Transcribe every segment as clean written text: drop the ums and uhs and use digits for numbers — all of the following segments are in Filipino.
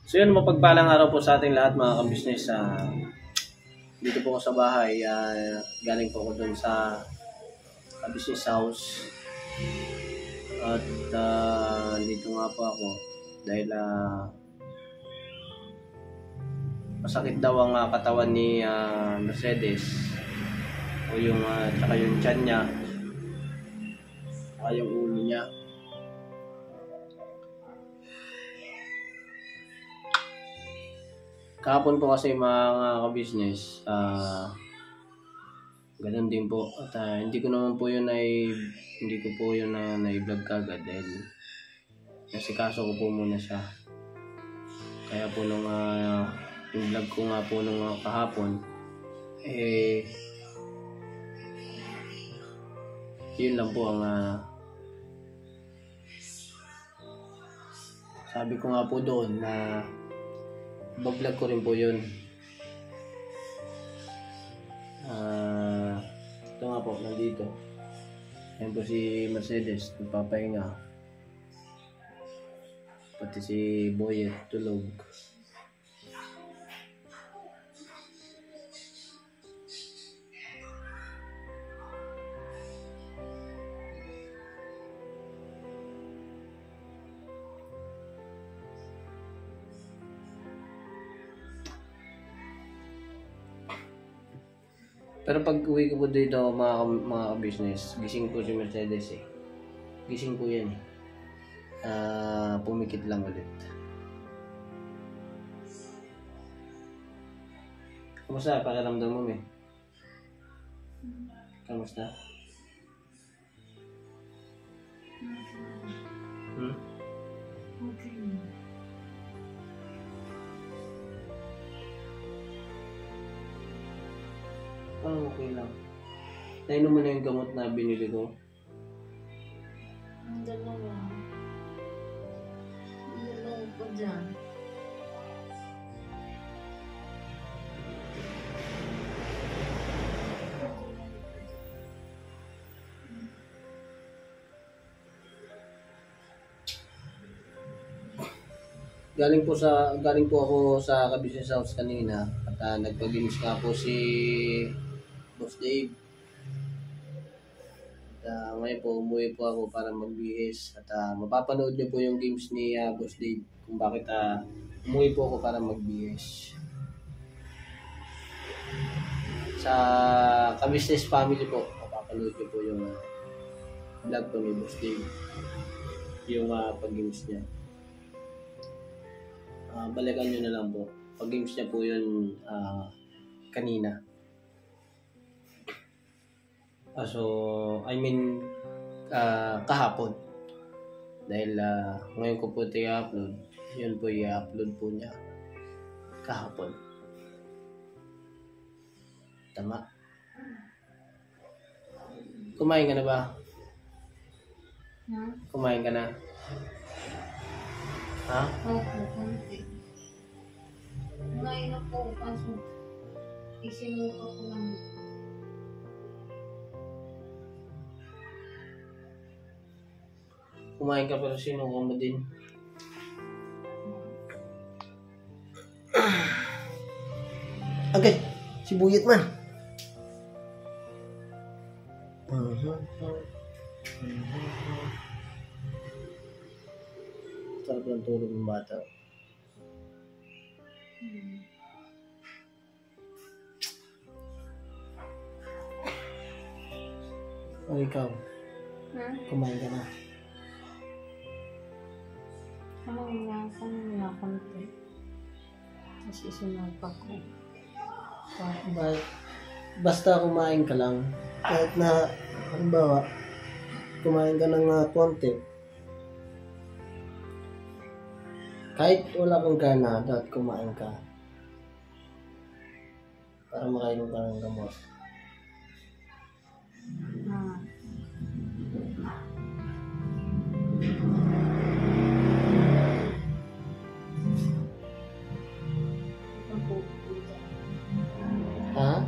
So yun, mapagpalang araw po sa ating lahat mga kabisnes. Dito po ako sa bahay. Galing po ako dun sa business house. At dito nga po ako dahil masakit daw ang katawan ni Mercedes o yung tsaka yung tiyan niya tsaka yung ulo niya. Kahapon po kasi mga ka-business, ganun din po. At hindi ko po yun na-vlog kagad dahil nasikaso ko po muna siya. Kaya po nung yung vlog ko nga po nung kahapon, yun lang po ang sabi ko nga po doon na vlog ko rin po yun. Ito nga po, nandito. Ayan po si Mercedes, nagpapahinga. Pati si Boyet, tulog. Pero pag uwi ko po dito mga business, gising po si Mercedes eh. Gising po yan eh. Pumikit lang ulit. Kamusta? Pakiramdam mo eh? Kamusta? Okay. Okay lang. Nainom mo na yung gamot na binili ko? Ang dalawa. Ang dalawa pa dyan. Galing po ako sa business house kanina at nagpag-inis nga po si Boss Dave. At ngayon po umuwi po ako para magbihis at mapapanood niyo po yung games ni Boss Dave kung bakit umuwi po ako para magbihis. Sa ka-business family po, mapapanood niyo po yung vlog ko ni Boss Dave, yung pag-games niya. Balikan nyo na lang po. Pag-games niya po yun kanina. Kahapon. Dahil ngayon ko po ito i-upload. Yun po i-upload po niya kahapon. Tama. Kumain ka na ba? Kumain ka na? Ha? Opo, konti. Ngayon ako, kaso isinuka ko lang. Kumain ka pero sinuka mo din. Okay, sibuyat man. Sarap ng tulog ng bata. O ikaw, kumain ka na. Kanina na konti. Kasi sinuka ko. Basta kumain ka lang. Kahit na, halimbawa, kumain ka ng konti. Kahit wala kang gana, dapat kumain ka. Para makainom ka ng gamot. Ha?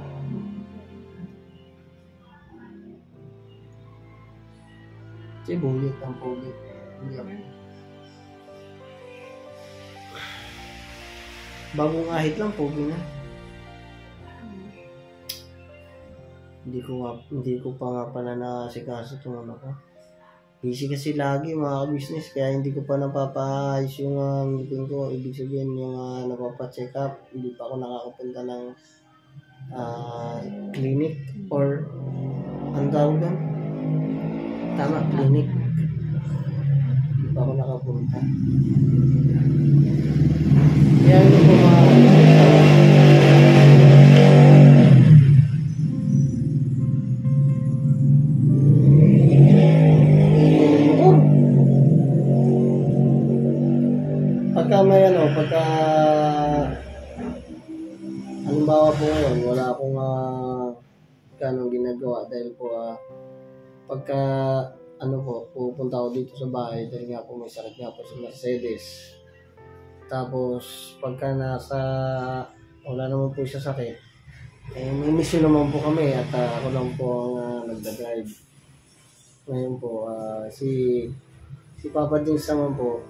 Sibuyat ang pugit. Hindi ako. Bagong ahit lang, pogi na. Hindi ko pa nga pala nakasikaso itong ano ko. Busy kasi lagi mga business, kaya hindi ko pa napapaayos yung meeting ko. Ibig sabihin yung napapacheck up, hindi pa ako nakakapunta ng clinic or ang tawag doon? Tama, clinic. Hindi pa ako nakapunta. Kaya yun po mga pagka may pagka halimbawa po ngayon, wala akong ganong ginagawa dahil po pagka pupunta ako dito sa bahay dahil nga po may sakit nga po sa Mercedes. Tapos pagka wala naman po siya sakit, may mission naman po kami at ako lang po ang nagda-drive. Ngayon po, si Papa Dins naman po,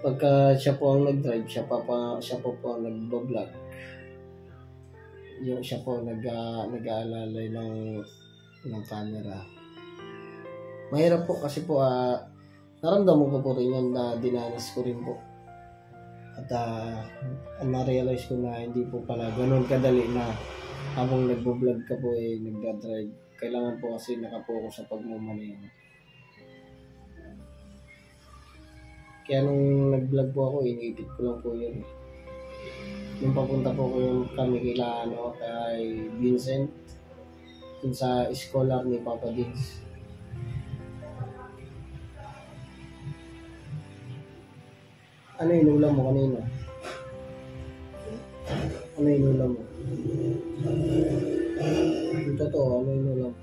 pagka siya po ang nag-drive, siya po ang nag-vlog. Siya po nag-aalalay ng camera. Mahirap po kasi po naramdaman ko po rin yun na dinanas ko rin po. At na-realize ko na hindi po pala ganun kadali na habang nagbo-vlog ka po nagda-drive. Kailangan po kasi nakapokus sa pagmamaneho. Kaya nung nag-vlog po ako, iniipit ko lang po yun. Nung papunta po ko kami kay Vincent, dun sa scholar ni Papa Dins. Ano inulam mo kanina? Ano inulam mo? Yung totoo, ano inulam mo?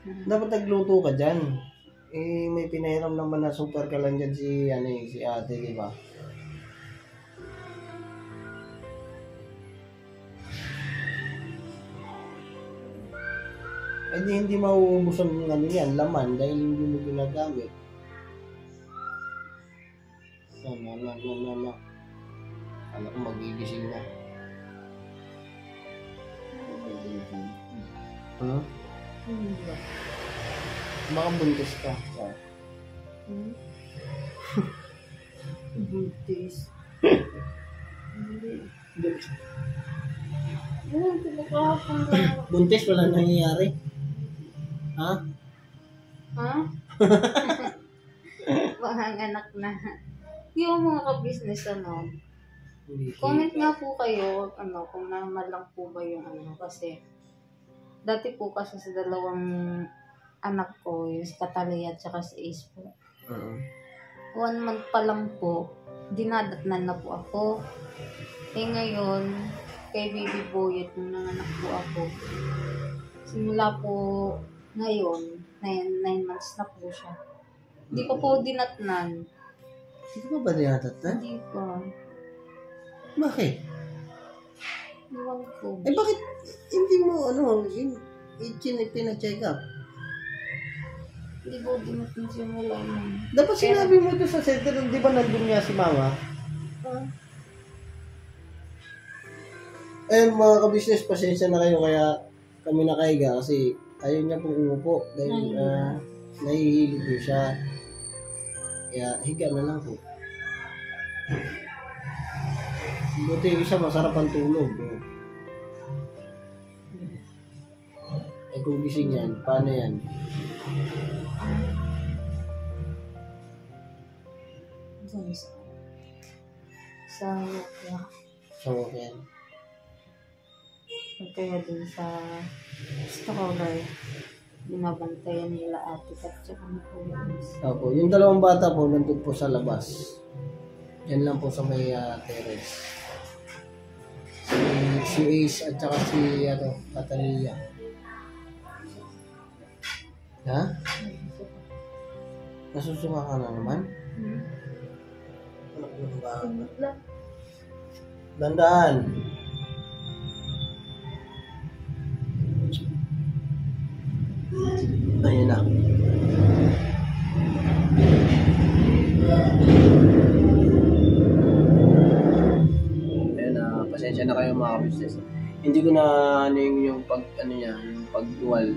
Dapat nagluto ka dyan. May pinahiram naman na super ka lang dyan si ate, di ba? Hindi mauubusan ng yan, laman, dahil hindi mo ginagamit. No. Alam ko magigising na. Huh? Baka buntis ka. Buntis. Buntis, wala nangyayari. Ha? Ha? Anak na. Yung mga ka-business comment nga po kayo kung normal lang po ba yung kasi dati po kasi sa dalawang anak ko, yung si Catalina at saka si Ace po. 1 month pa lang po, dinadatnan na po ako. Ngayon, kay Baby Boy at nung nanganak po ako, simula po ngayon, 9 months na po siya. Hindi ko po dinatnan. Hindi ko ba dinatatnan? Hindi pa. Bakit? Iwan ko. Bakit hindi mo pina-check up? Hindi ko dinatnan simula nun. Dapat sinabi mo ito sa center, di ba nandun nga si mama? Mga ka-business, pasensya na kayo kaya kami nakahiga kasi ayaw niya pong umupo dahil nahihilip po siya. Kaya higa na lang po. Buti yung isa masarap ang tulog. Kung gising yan, paano yan? So, yan. Kaya din sa story, binabantayan nila ate at saka ni Kuya Ace. Opo, yung dalawang bata po nandun po sa labas. Yan lang po sa may terrace. Si Ace at saka si Catalina. Ha? Nasusunga ka na naman? Dandaan. Ayun na. Ayun na, pasensya na kayo mga business. Hindi ko na ano yung pag ano niya, yung pagdual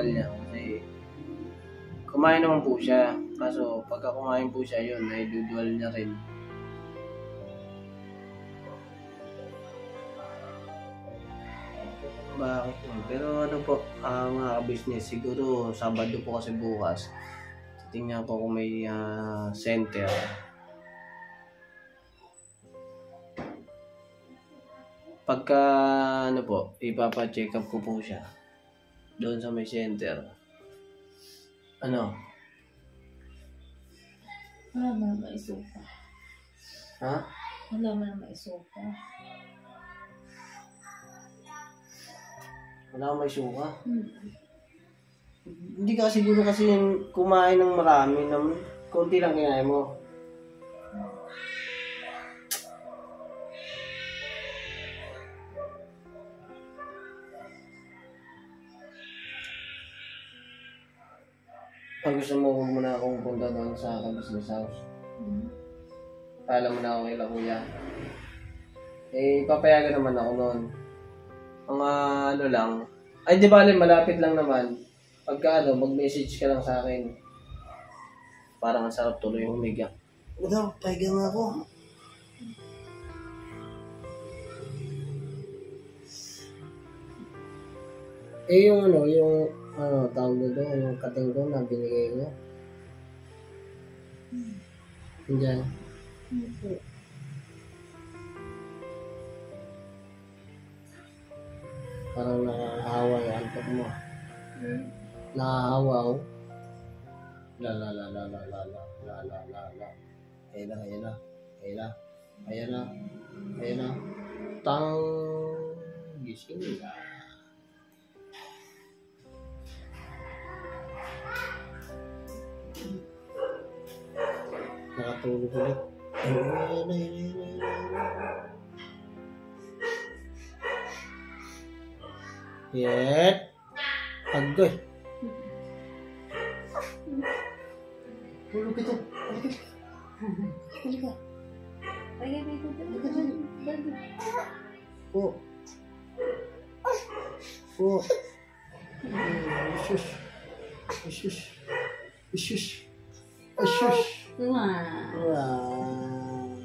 niya kasi kumain naman po siya. Kaso pagka kumain po siya yun, ay dudual niya rin. Bakit mo? Pero ano po, mga business, siguro Sabado po kasi bukas. Tingnan ko kung may center. Pagka ano po, ipapa-check up ko po siya doon sa may center. Ano? Wala mo na maisuka. Ha? Wala mo na maisuka. Wala akong may suka. Hindi ka siguro kasi yung kumain ng marami naman. Konti lang kinain mo. Pag gusto mo, huwag mo na akong punta doon sa business house. Paalam mo na ako kay kuya. Eh, papayagan naman ako noon. Mga ano lang. Ay, di ba malapit lang naman. Pagka ano, mag-message ka lang sa akin. Parang ang sarap tuloy yung humiga. Ano, pahiga nga ako. Eh, yung ano, tawag na doon, yung kating ko na binigay ko. Diyan. Parang nakahawa yung antok mo. Nakahawa ako. La. Ayan na. Tang gising na. Nakatulog ulit. Yet. Agoy. Tulog ito. Halika. Po. Isus. Wow.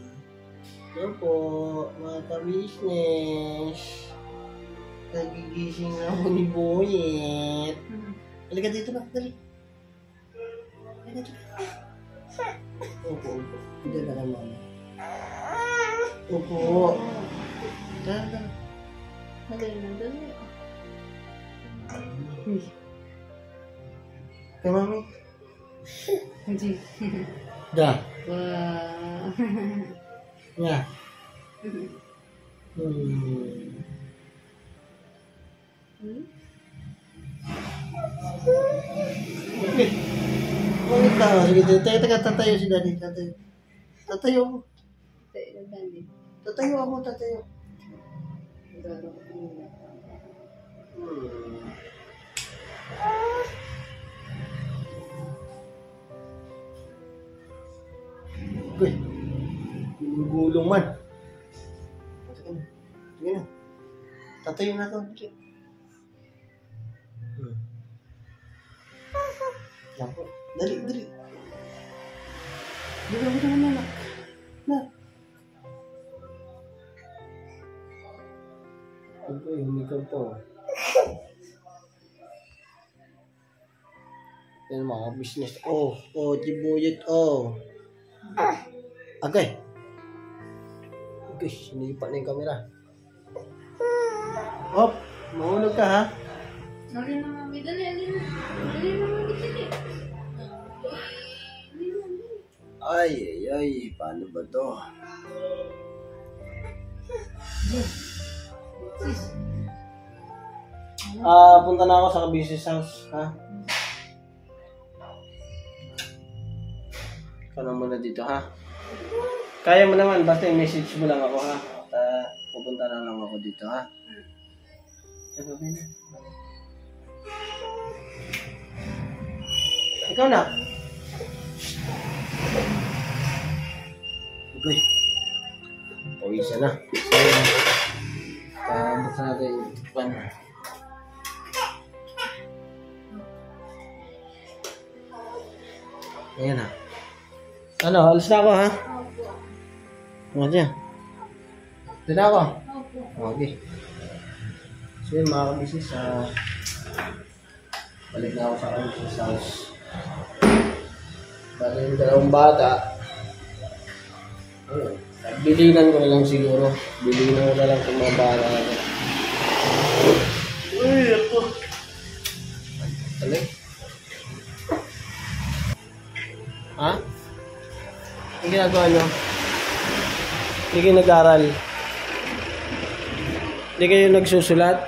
Yan po, mga ka-business. Nagigising na ako ni Boyet. Halika dito ba? Dali. Halika dito. Opo. Hindi na naman. Opo. Dali. Dali. Kay mami. Hindi. Da. Wow. Ya. Okay. Bakit tayo? Sige, tatayo si Daddy. Tatayo ako. Tatayo ako. Okay. Gulong man. Sige na. Tatayo na ako. Lampo. Dali. Dali na. Okay, humikap po. Yan mga business. Tibuyot. Okay. Sinipa na yung camera. Mahulog ka ha? Dali na, mami. Dali. Ay, paano ba to? Punta na ako sa business house, ha? Ikaw na muna dito, ha? Kaya mo naman, basta i-message mo lang ako, ha? Pupunta na lang ako dito, ha? Sabi na. Ikaw na. Uy. Pawisa na. Buksan natin yung pan. Ayan na. Ano, alis na ako ha? Ano dyan? Ito na ako. Okay. So yun mga kabisnes, balik na ako sa kanyang house. Bali yung dalawang bata. Ayun. Bilinan ko na lang siguro. Bilinan ko na lang kung mga bata natin. Uy, ako. Talik. Ha? Ang ginagawa nyo? Hindi kayo nag-aral? Hindi kayo nagsusulat?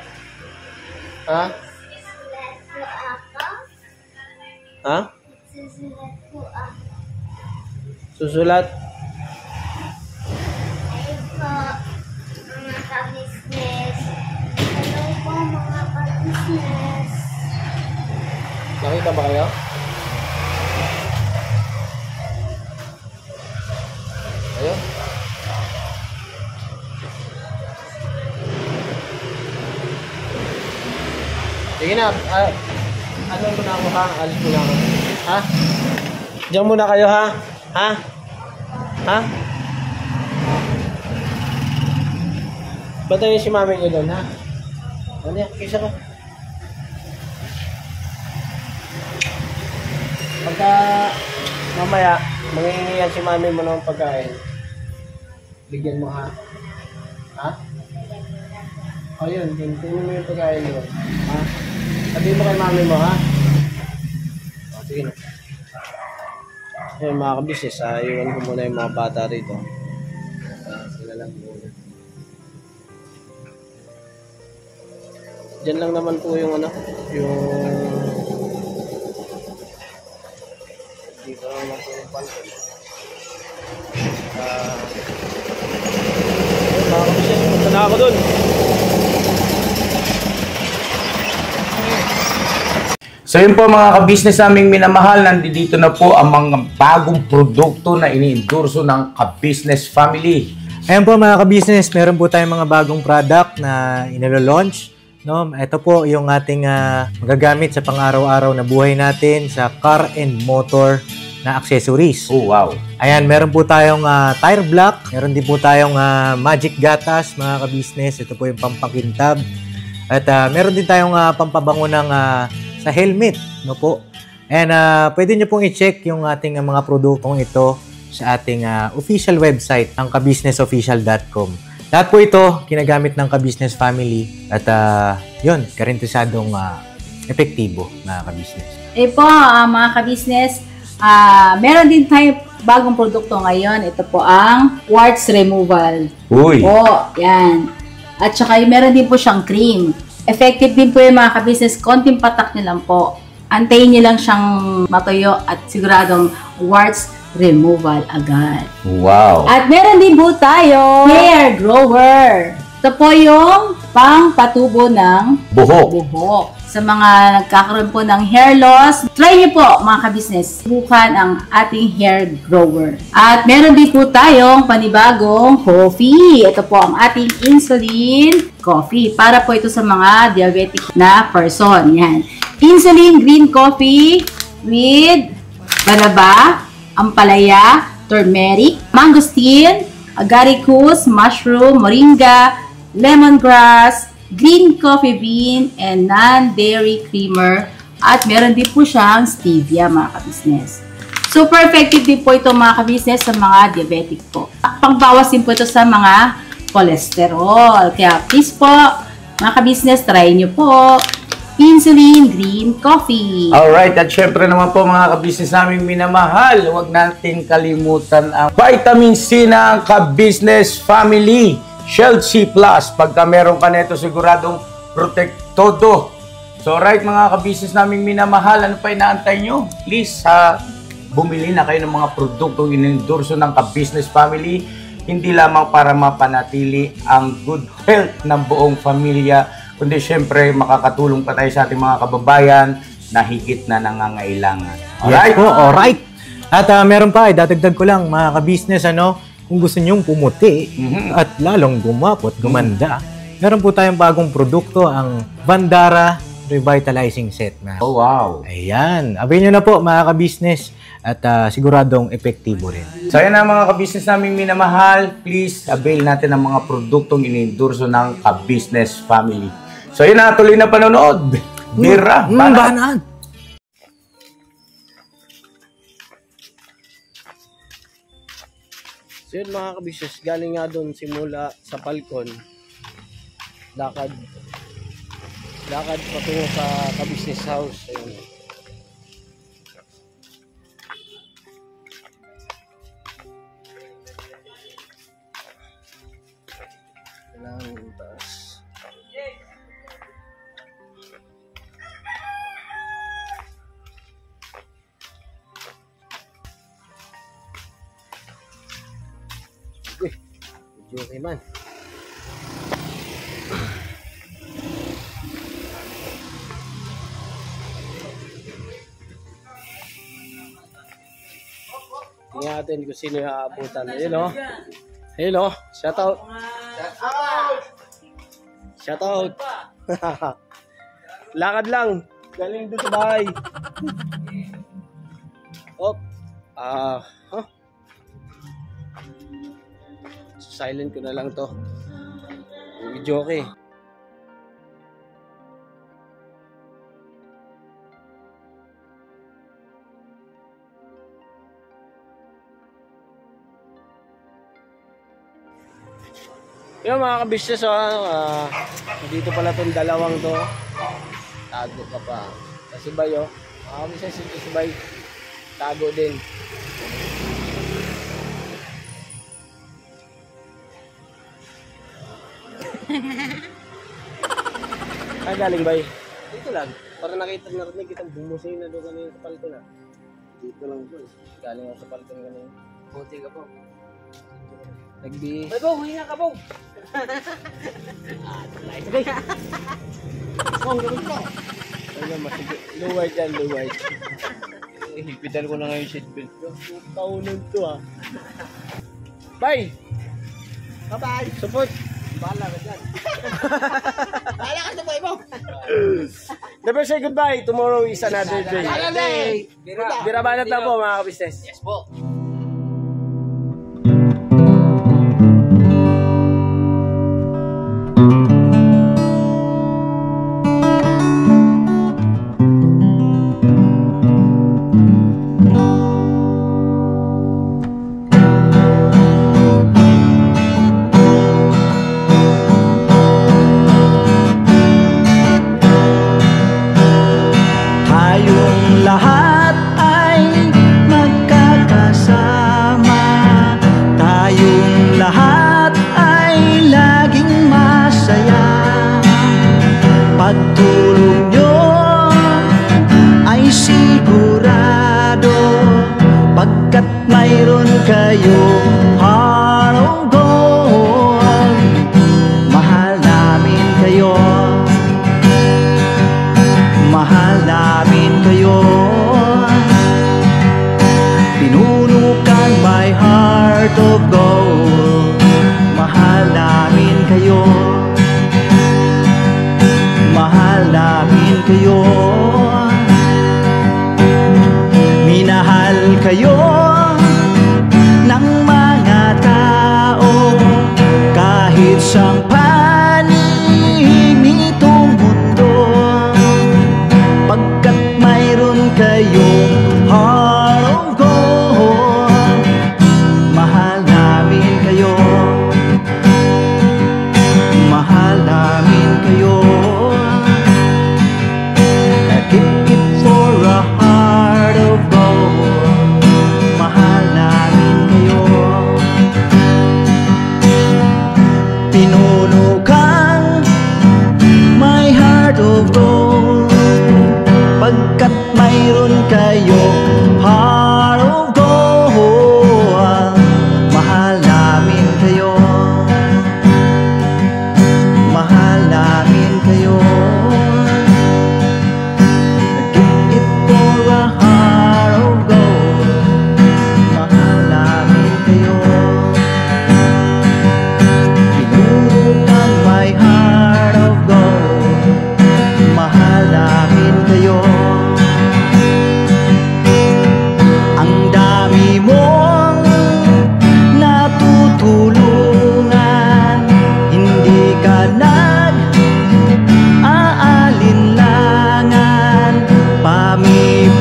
Ha? Ha? Susulat? Ay po, mga ka-business. Hello po, mga ka-business. Nakita ba kayo? Ayun. Sige na. Ano muna ako ha? Alis muna ako. Ha? Diyan muna kayo ha? Ha? Ha? Bantayin si mami nyo doon ha? Ano yan? Kisa ko. Pagka mamaya, mangingi yan si mami mo ng pagkain. Bigyan mo ha? Ha? O yun, tingnan mo yung pagkain mo. Ha? Sabihin mo kay mami mo ha? O, sige na. Ayun mga kabisnes, iwan ko muna yung mga bata rito. Sila lang muna. Diyan lang naman po yung ano, yung dito naman po yung pantel. Mga kabisnes, punta na ako dun. So yun po mga ka-business naming minamahal, nandito na po ang mga bagong produkto na ini-endorso ng ka-business family. Ayan po mga ka-business, meron po tayong mga bagong product na inilo-launch. No? Ito po yung ating magagamit sa pang-araw-araw na buhay natin sa car and motor na accessories. Oh wow! Ayan, meron po tayong tire block, meron din po tayong magic gatas mga ka-business. Ito po yung pampakintab. At meron din tayong pampabango ng sa helmet, no po. And pwede nyo pong i-check yung ating mga produktong ito sa ating official website, ang kabusinessofficial.com. Lahat po ito ginagamit ng ka-business family at yun, karentesadong epektibo mga ka-business. Po, mga ka-business, meron din tayo bagong produkto ngayon. Ito po ang quartz removal. Uy! Po, yan. At saka meron din po siyang cream. Effective din po yung mga ka-business. Konting patak nyo lang po. Antayin nyo lang siyang matuyo at siguradong quartz removal agad. Wow! At meron din po tayo hair grower. Ito po yung pang-patubo ng buhok. Sa mga nagkakaroon po ng hair loss, try nyo po mga ka-business. Subukan ang ating hair grower. At meron din po tayong panibagong coffee. Ito po ang ating insulin coffee. Para po ito sa mga diabetic na person. Yan. Insulin green coffee with banaba, ampalaya, turmeric, mangosteen, agaricus, mushroom, moringa, lemongrass, green coffee bean, and non-dairy creamer. At meron din po siyang stevia mga ka-business. Super effective din po ito mga ka-business sa mga diabetic po. Pangbawas din po ito sa mga cholesterol. Kaya please po, mga ka-business, try nyo po insulin green coffee. Alright, at syempre naman po mga ka-business naming minamahal, huwag natin kalimutan ang vitamin C ng ka-business family. Shield C+, pagka meron ka nito siguradong protektodo. So right mga ka-business naming minamahal, ano pa inaantay nyo? Please, bumili na kayo ng mga produktong inendorso ng ka-business family, hindi lamang para mapanatili ang good health ng buong pamilya, kundi syempre makakatulong pa tayo sa ating mga kababayan na higit na nangangailangan. Yes po, alright. At meron pa, dadagdag ko lang mga ka-business, kung gusto nyong pumuti at lalong gumapot, gumanda, meron po tayong bagong produkto, ang Bandara Revitalizing Set. Oh, wow. Ayan. Abay nyo na po mga ka-business at siguradong epektibo rin. So yan na mga ka-business naming minamahal, please avail natin ang mga produktong ini-endorso ng ka-business family. So yun na, tuloy na panonood. Bira, banat. So yun mga ka-business, galing nga doon simula sa Falcon, lakad patungo sa ka-business house. Ayun. Kailangan yung taas. Uy, medyo okay man. Tingnan natin kung sino yung aabutan. Ayun o. Ayun o. Shout out. Shout out. Lakad lang. Galing doon sa bahay. Oh. Huh? Silent ko na lang to. Video okay. Yung mga ka-business, dito pala itong dalawang to. Tago ka pa. Kasi Bay, mga ka-business, si Bay, tago din. Ay, galing Bay. Dito lang. Para narinig kitang bumusay na doon kanina sa palto na. Dito lang po. Galing ako sa palto na kanina. Buti ka po. Nagbi... Ay, Bong! Hinga ka, Bong! Talay sabay! Bong, gawin ko! Ayun, masigit. Luway dyan, luway. Higpitan ko na ngayon seatbelt ko. Kaunan to, Bye! Bye-bye! Support! Bahala ka dyan. Bahala ka sa buhay mo! Never say goodbye. Tomorrow is another day. Bira banat na po, mga ka-business. Yes po. Lahat ay magkakasama, tayong lahat ay laging masaya. Pagtulong nyo ay sigurado, pagkat mayroon kayong heart of gold. Mahal namin kayo, mahal namin kayo. Pinunukan my heart of gold. Mahal namin kayo, mahal namin kayo. Minahal kayo ng mga tao kahit sang panig nitong mundo, pagkat mayroon kayong heart of gold. Mahal namin kayo, mahal namin kayo. Keep it for a heart of gold. Mahal namin kayo. Pinunukan my heart of gold, pagkat mayroon kayo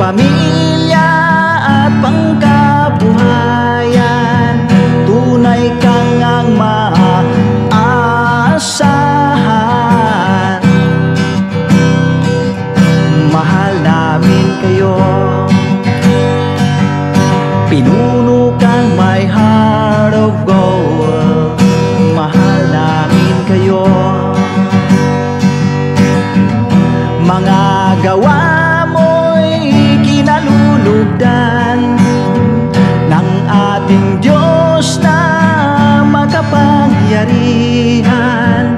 pamilya at pangkabuhayan, tunay kang ang maaasahan. Mahal namin kayo, pinuno kang my heart of gold. Mahal namin kayo, mga gawa mo'y kinalulugdan ng ating Diyos na makapangyarihan.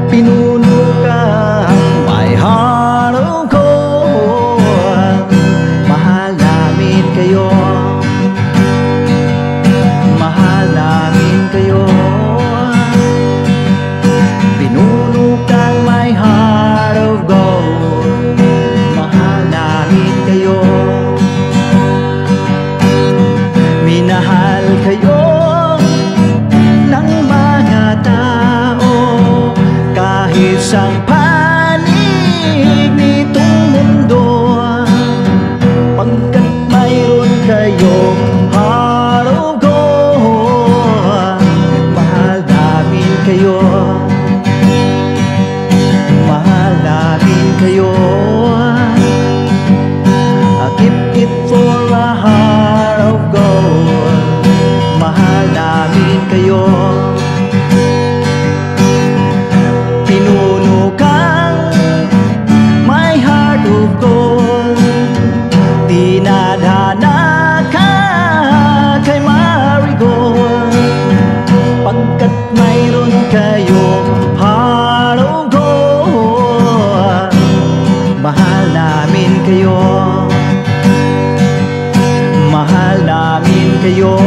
Pinuno kang my heart of gold. Mahal namin kayo, mahal namin kayo, pinuno kang my heart of gold. Mahal namin kayo, minahal kayo ng mga tao, kahit sa panig nitong mundo, pagkat mayroon kayong heart of gold. Mahal namin kayo, mahal namin kayo. I keep it for a heart of gold. Mahal namin kayo, pinuno kang my heart of gold. Dinadhana ka kay Marigold, pagkat mayroon kayong heart of gold. Mahal namin kayo, mahal namin kayo.